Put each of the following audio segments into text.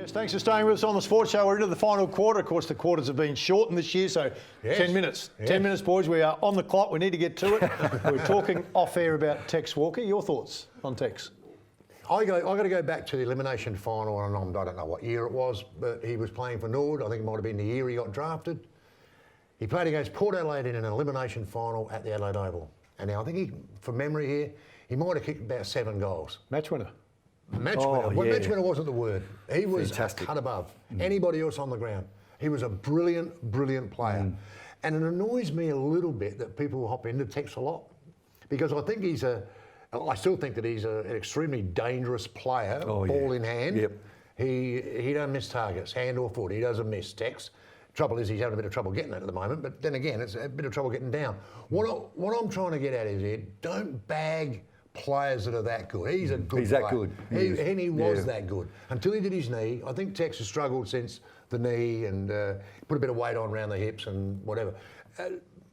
Yes, thanks for staying with us on the Sports Show. We're into the final quarter. Of course, the quarters have been shortened this year, so 10 minutes. Yes. 10 minutes, boys. We are on the clock. We need to get to it. We're talking off-air about Tex Walker. Your thoughts on Tex? I got to go back to the elimination final, and I don't know what year it was, but he was playing for Nord. I think it might have been the year he got drafted. He played against Port Adelaide in an elimination final at the Adelaide Oval. And now I think he, from memory here, he might have kicked about 7 goals. Match winner. Match winner. Well, yeah. match winner wasn't the word. He was Fantastic. a cut above anybody else on the ground. He was a brilliant, brilliant player. And it annoys me a little bit that people hop into Tex a lot, because I think I still think that he's an extremely dangerous player, ball in hand. Yep. He don't miss targets, hand or foot. He doesn't miss Tex. Trouble is he's having a bit of trouble getting it at the moment, but then again, it's a bit of trouble getting down. What I'm trying to get at is here, don't bag players that are that good. He's a good player. He's that good. He was that good. Until he did his knee. I think Tex has struggled since the knee and put a bit of weight on around the hips and whatever.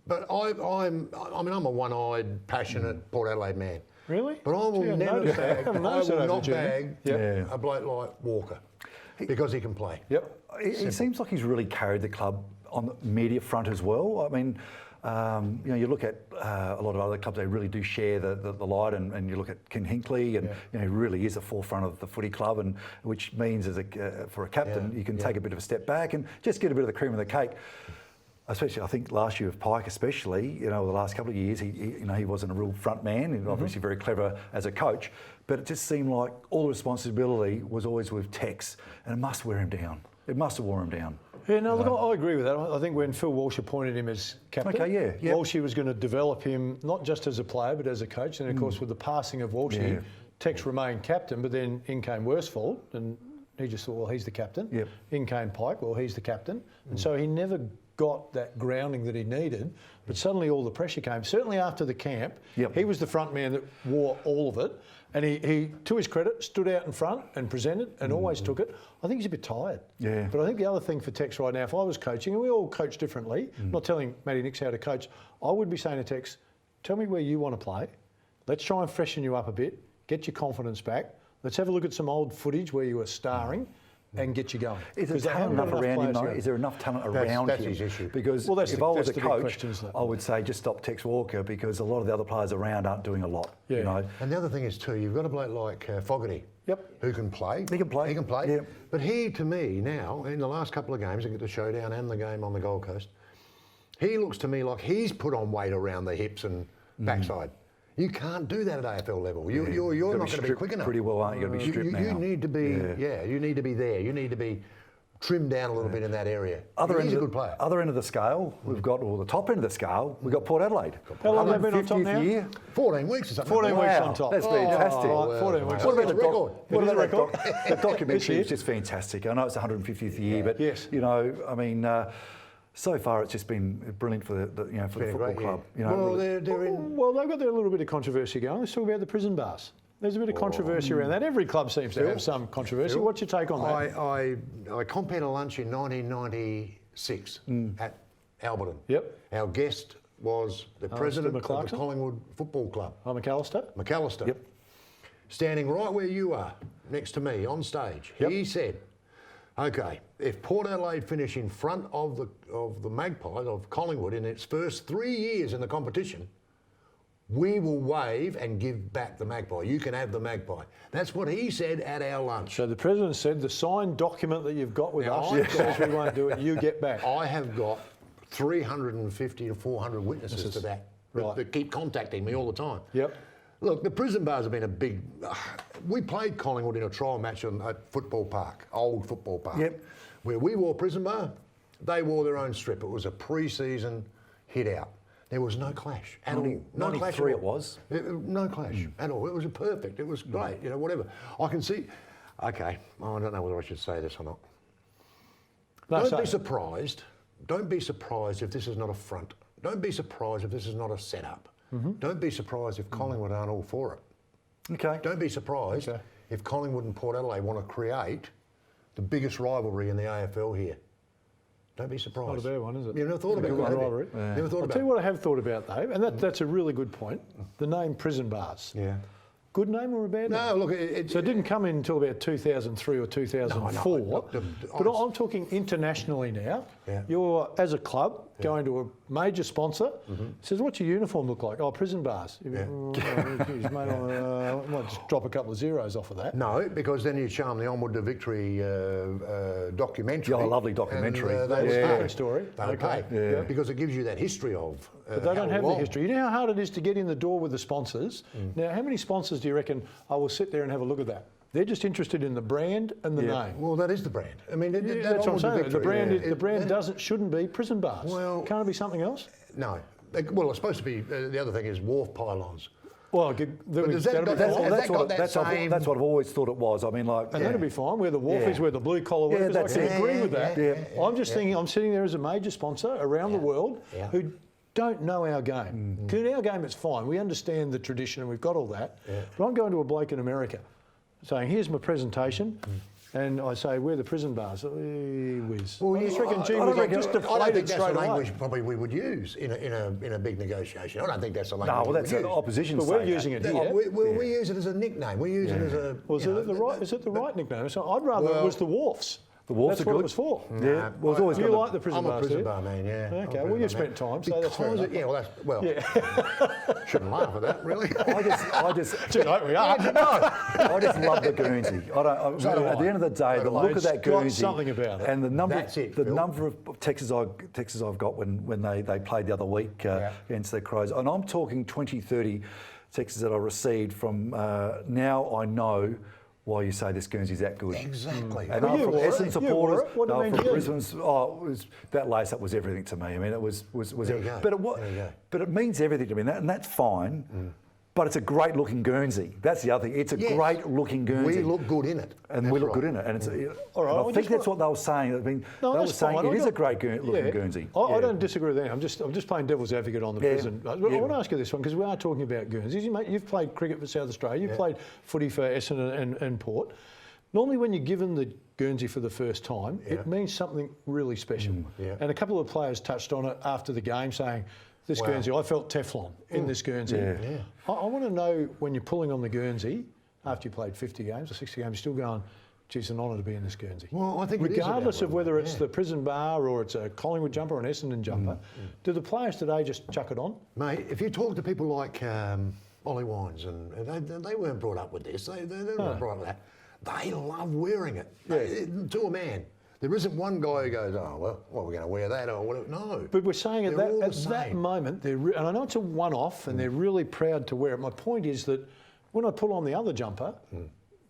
But I'm a one-eyed, passionate Port Adelaide man. Really? But I will never bag, I will not bag Yep. a bloke like Walker because he can play. Yep. It seems like he's really carried the club on the media front as well. I mean, you look at a lot of other clubs, they really do share the light, and you look at Ken Hinkley, and he really is a forefront of the footy club, and which means for a captain, you can take a bit of a step back and just get a bit of the cream of the cake. Especially, I think last year with Pike, especially, the last couple of years, he wasn't a real front man, and obviously very clever as a coach, but it just seemed like all the responsibility was always with Tex, and it must wear him down. It must have wore him down. Yeah, no, look, I agree with that. I think when Phil Walsh appointed him as captain, Walshy was going to develop him not just as a player but as a coach. And of course, with the passing of Walshy, Tex remained captain, but then in came Worsfold, and he just thought, well, he's the captain. Yep. In came Pike, well, he's the captain. And so he never got that grounding that he needed, but suddenly all the pressure came. Certainly after the camp, he was the front man that wore all of it, and he, to his credit, stood out in front and presented and always took it. I think he's a bit tired. Yeah. But I think the other thing for Tex right now, if I was coaching, and we all coach differently, I'm not telling Matty Nix how to coach, I would be saying to Tex, tell me where you want to play. Let's try and freshen you up a bit, get your confidence back. Let's have a look at some old footage where you were starring and get you going. Is there talent enough around him, though? Is there enough talent around that's him? his issue. Because if I was a coach, I would say just stop Tex Walker, because a lot of the other players around aren't doing a lot. Yeah. You know? And the other thing is too, you've got a bloke like Fogarty, who can play. He can play. He can play. Yep. But he, to me, now, in the last couple of games, I get the showdown and the game on the Gold Coast, he looks to me like he's put on weight around the hips and backside. You can't do that at AFL level. You're not going to be quick enough. Pretty well, aren't you? You're going to be stripped now. You need to be, you need to be there. You need to be trimmed down a little bit in that area. He's a good player. Other end of the scale, we've got, or the top end of the scale, we've got Port Adelaide. How long have they been on top now? Year. 14 weeks or something. 14 weeks Wow, on top. that's fantastic. 14 weeks. What about the record? What about record? the documentary? It's just fantastic. I know it's the 150th year, but I mean, so far it's just been brilliant for the football club. Well, they're in. Well, they've got their little bit of controversy going. Let's talk about the prison bars. There's a bit of controversy around that. Every club seems to have some controversy. What's your take on that? I compared a lunch in 1996 at Alberton. Yep. Our guest was the president of the McClarkson? Collingwood Football Club. McAllister? McAllister. Yep. Standing right where you are, next to me, on stage. Yep. He said, okay, if Port Adelaide finish in front of the Magpies, of Collingwood, in its first 3 years in the competition, we will waive and give back the Magpie. You can have the Magpie. That's what he said at our lunch. So the president said the signed document that you've got with us says we won't do it, you get back. I have got 350 to 400 witnesses to that that keep contacting me all the time. Yep. Look, the prison bars have been a big... we played Collingwood in a trial match at Football Park, old Football Park, where we wore prison bar, they wore their own strip. It was a pre-season hit out. There was no clash at all. No clash at all. it was. No clash at all. It was perfect. It was great. Whatever. I can see... Okay, I don't know whether I should say this or not. Don't be surprised. Don't be surprised if this is not a front. Don't be surprised if this is not a setup. Don't be surprised if Collingwood aren't all for it. Okay. Don't be surprised if Collingwood and Port Adelaide want to create the biggest rivalry in the AFL here. Don't be surprised. Not a bad one, is it? You've never thought about it, have you? Never thought I'll about tell you what I have thought about, though, and that's a really good point. The name prison bars. Yeah. good name or a bad name? No, look, So it didn't come in until about 2003 or 2004. But I'm talking internationally now. Yeah. You're, as a club, going to a major sponsor, says, what's your uniform look like? Oh, prison bars. You geez, mate, I might just drop a couple of zeros off of that. No, because then you show them the Onward to Victory documentary. Yeah, a lovely documentary. And, That's a different story. They'll pay. Because it gives you that history of But they don't have the history. You know how hard it is to get in the door with the sponsors? Now, how many sponsors do you reckon, I will sit there and have a look at that? They're just interested in the brand and the name. Well, that is the brand. I mean, That's what I'm saying. The brand shouldn't be prison bars. Well, can't it be something else? No. Well, it's supposed to be, the other thing is wharf pylons. Well, That's what I've always thought it was. I mean, like, and that'd be fine. Where the wharf is, where the blue collar workers. I can agree with that. I'm just thinking, I'm sitting there as a major sponsor around the world who don't know our game. Because in our game, it's fine. We understand the tradition and we've got all that. But I'm going to a bloke in America saying, here's my presentation. And I say, where are the prison bars? Whiz. Well, I just reckon, gee, I we don't just think deflated that's straight the away. language probably we would use in a big negotiation. I don't think that's the language. no, well, that's we the would use. opposition. But we're using it here. We use it as a nickname. We use it as a. Well, is it the right nickname? So I'd rather it was the wharfs. The wharfs That's are what good. it was for. Yeah, well, it's always You got like the prison I'm a bars, prison do you? bar man, yeah. Okay, well, you've spent time, so that's fair enough. Shouldn't laugh at that, really. I just Too late, we are. I just love the Guernsey. At the end of the day, the look of that It's got Guernsey something about it. and the number, That's it, the Phil. number of texts I've got when they played the other week against the Crows, and I'm talking 20, 30 texts that I received from now I know why you say this Guernsey's that good. Exactly. And Well, I'm you from wore it. Essendon You supporters. wore it. What do you mean from you? Brisbane's. That lace-up was everything to me. I mean, it was There you go. but it means everything to me, and that's fine. But it's a great-looking Guernsey. That's the other thing. It's a great-looking Guernsey. We look good in it. And we look good in it. And it's, All right, and I well, think just that's what they were saying. I mean, No, they were that's saying fine. it is a great looking Guernsey. I don't disagree with that. I'm just playing devil's advocate on the prison. I want to ask you this one because we are talking about Guernseys. You've played cricket for South Australia. You've played footy for Essendon and Port. Normally, when you're given the Guernsey for the first time, it means something really special. And a couple of players touched on it after the game, saying, "This Guernsey, I felt Teflon in this Guernsey." I want to know when you're pulling on the Guernsey after you played 50 games or 60 games, you're still going, "Gee, it's an honour to be in this Guernsey." Well, I think it is regardless about of whether it's the prison bar or it's a Collingwood jumper or an Essendon jumper, do the players today just chuck it on? Mate, if you talk to people like Ollie Wines, and they weren't brought up with this, they weren't brought up with that. They love wearing it, to a man. There isn't one guy who goes, "Oh, well, we're going to wear that," or whatever. No. But we're saying at They're all the that same. moment, and I know it's a one-off and they're really proud to wear it. My point is that when I pull on the other jumper,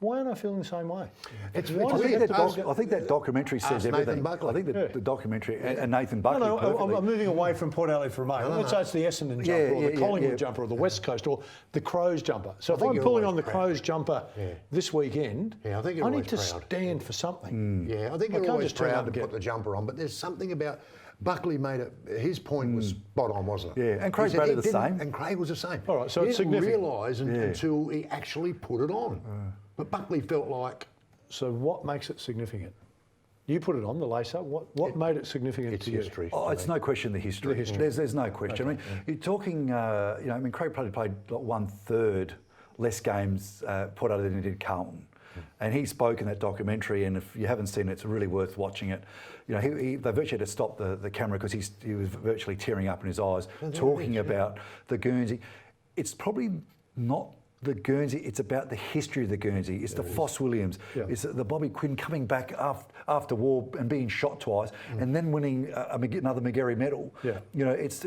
why aren't I feeling the same way? I think that documentary says Nathan everything. Buckley. I think the documentary and Nathan Buckley. I'm moving away from Port Adelaide for a moment. Let's say it's the Essendon jumper or the Collingwood jumper or the West Coast or the Crows jumper. So if I'm pulling on the Crows jumper this weekend, I think you're I need always to proud. stand for something. Yeah, I think you're can't always just turn proud up to and put the jumper on, but there's something about Buckley made it. His point was spot on, wasn't it? Yeah, and Craig He said Bradley he the didn't- same. And Craig was the same. All right, so he it's didn't significant. realise until he actually put it on. But Buckley felt like So what makes it significant? You put it on, the lace-up. What made it significant it's to you? history. Oh, it's no question the history. There's no question. I mean, you're talking. Craig Bradley played like 1/3 less games Port Adelaide than he did Carlton. And he spoke in that documentary, and if you haven't seen it, it's really worth watching it. You know, they virtually had to stop the camera because he was virtually tearing up in his eyes, talking about the Guernsey. It's probably not the Guernsey, it's about the history of the Guernsey. It's the Foss Williams. It's the Bobby Quinn coming back after war and being shot twice and then winning another McGarry medal. Yeah. You know, it's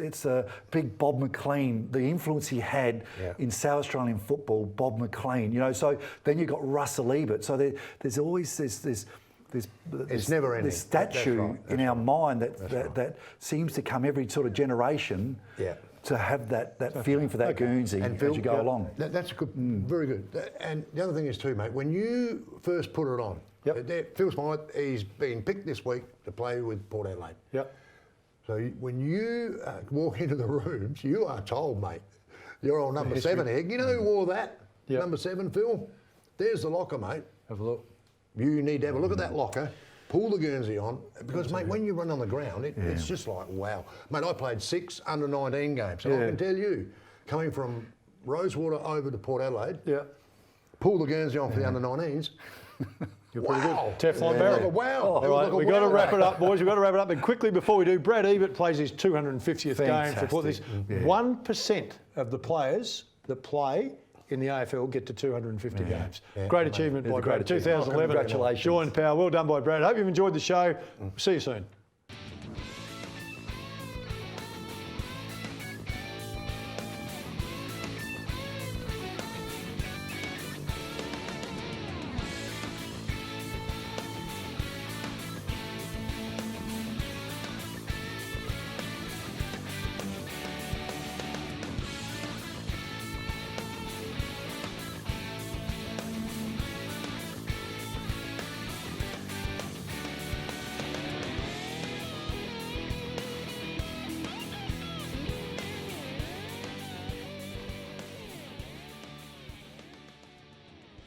big Bob McLean, the influence he had in South Australian football, Bob McLean. You know, so then you've got Russell Ebert. So there's always this never ending. This statue That's in our mind that seems to come every sort of generation. Yeah. To have that feeling for that Guernsey And as Phil, you go along. That's good, very good. And the other thing is too, mate, when you first put it on, Phil Smythe, he's been picked this week to play with Port Adelaide. Yep. So when you walk into the rooms, you are told, mate, you're on number 7, Egg. You know who wore that? Yep. Number 7, Phil? There's the locker, mate. Have a look. You need to have a look at that locker, pull the Guernsey on, because, mate, when you run on the ground, it's just like, wow. Mate, I played 6 under-19 games, and I can tell you, coming from Rosewater over to Port Adelaide, pull the Guernsey on for the under-19s. You're pretty good. Teflon Barry. Wow. All right, we've got to wrap it up, boys. We've got to wrap it up. And quickly before we do, Brad Ebert plays his 250th game for Port. 1% of the players that play in the AFL get to 250 games. Great achievement by Brad. 2011. Congratulations. Joined Power. Well done by Brad. Hope you've enjoyed the show. See you soon.